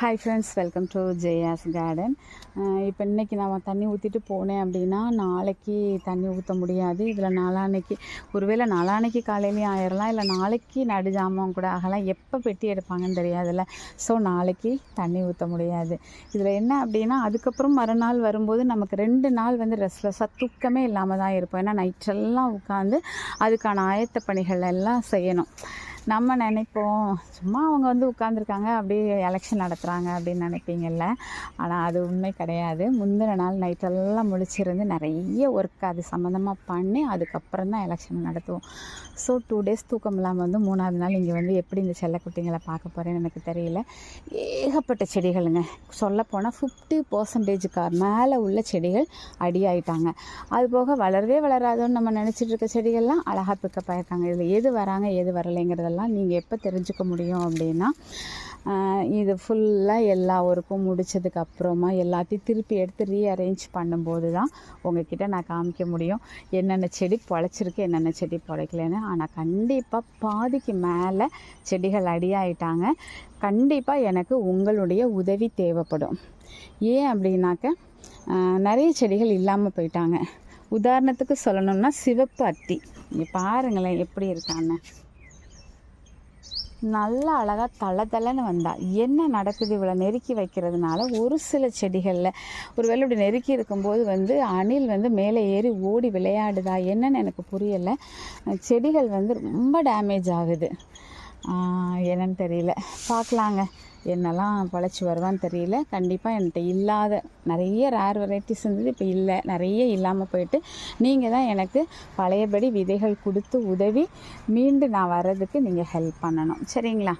Hi friends, welcome to Jaya's garden. இப்போ இன்றைக்கி நான் தண்ணி ஊற்றிட்டு போனேன் அப்படின்னா நாளைக்கு தண்ணி ஊற்ற முடியாது. இதில் நாளான்னைக்கு ஒருவேளை நாளான்னைக்கு காலையிலையும் ஆயிடலாம், இல்லை நாளைக்கு நடுஜாமம் கூட ஆகலாம். எப்போ பெட்டி எடுப்பாங்கன்னு தெரியாதுல்ல. ஸோ நாளைக்கு தண்ணி ஊற்ற முடியாது. இதில் என்ன அப்படின்னா அதுக்கப்புறம் மறுநாள் வரும்போது நமக்கு 2 நாள் ரெஸ்ட்லெஸ்ஸாக தூக்கமே இல்லாமல் தான் இருப்போம். ஏன்னா நைட்டெல்லாம் உட்காந்து அதுக்கான ஆயத்த பணிகள் எல்லாம் செய்யணும். நம்ம நினைப்போம் சும்மா அவங்க உட்காந்துருக்காங்க அப்படியே எலெக்ஷன் நடத்துகிறாங்க அப்படின்னு நினைப்பீங்கள்ல. ஆனால் அது உண்மை கிடையாது. முந்தின நாள் நைட்டெல்லாம் முழிச்சிருந்து நிறைய ஒர்க் அது சம்மந்தமாக பண்ணி அதுக்கப்புறம் தான் எலெக்ஷன் நடத்துவோம். ஸோ 2 டேஸ் தூக்கம் இல்லாமல் 3ஆவது நாள் இங்கே எப்படி இந்த செல்லக்குட்டிங்களை பார்க்க போகிறேன்னு எனக்கு தெரியல. ஏகப்பட்ட செடிகளுங்க. சொல்லப்போனால் 50% மேலே உள்ள செடிகள் அடியாயிட்டாங்க. அது போக வளரவே வளராதோன்னு நம்ம நினச்சிட்டு இருக்க செடிகள்லாம் அழகாக பிக்கப் ஆகிருக்காங்க. இதில் எது வராங்க எது வரலைங்கிறதெல்லாம் நீங்கள் எப்போ தெரிஞ்சுக்க முடியும் அப்படின்னா, இது ஃபுல்லாக எல்லா ஒர்க்கும் முடித்ததுக்கு அப்புறமா எல்லாத்தையும் திருப்பி எடுத்து ரீஅரேஞ்ச் பண்ணும்போது தான் உங்ககிட்ட நான் காமிக்க முடியும் என்னென்ன செடி பொழைச்சிருக்கு என்னென்ன செடி பொழைக்கலன்னு. ஆனால் கண்டிப்பாக பாதிக்கு மேலே செடிகள் அடியாயிட்டாங்க. கண்டிப்பாக எனக்கு உங்களுடைய உதவி தேவைப்படும். ஏன் அப்படின்னாக்க நிறைய செடிகள் இல்லாமல் போயிட்டாங்க. உதாரணத்துக்கு சொல்லணும்னா சிவப்பு அத்தி, இங்கே பாருங்களேன் எப்படி இருக்கான்னு. நல்லா அழகாக தளன்னு வந்தால் என்ன நடக்குது, இவ்வளோ நெருக்கி வைக்கிறதுனால ஒரு சில செடிகளில் ஒருவேளை இப்படி நெருக்கி இருக்கும்போது அணில் மேலே ஏறி ஓடி விளையாடுதா என்னன்னு எனக்கு புரியலை. செடிகள் ரொம்ப டேமேஜ் ஆகுது. என்னன்னு தெரியல. பார்க்கலாங்க என்னெல்லாம் பொழைச்சி வருவான்னு தெரியல. கண்டிப்பாக என்கிட்ட இல்லாத நிறைய ரேர் வெரைட்டிஸ் இருந்தது, இப்போ இல்லை, நிறைய இல்லாமல் போயிட்டு. நீங்கள் தான் எனக்கு பழையபடி விதைகள் கொடுத்து உதவி மீண்டும் நான் வர்றதுக்கு நீங்கள் ஹெல்ப் பண்ணணும், சரிங்களா?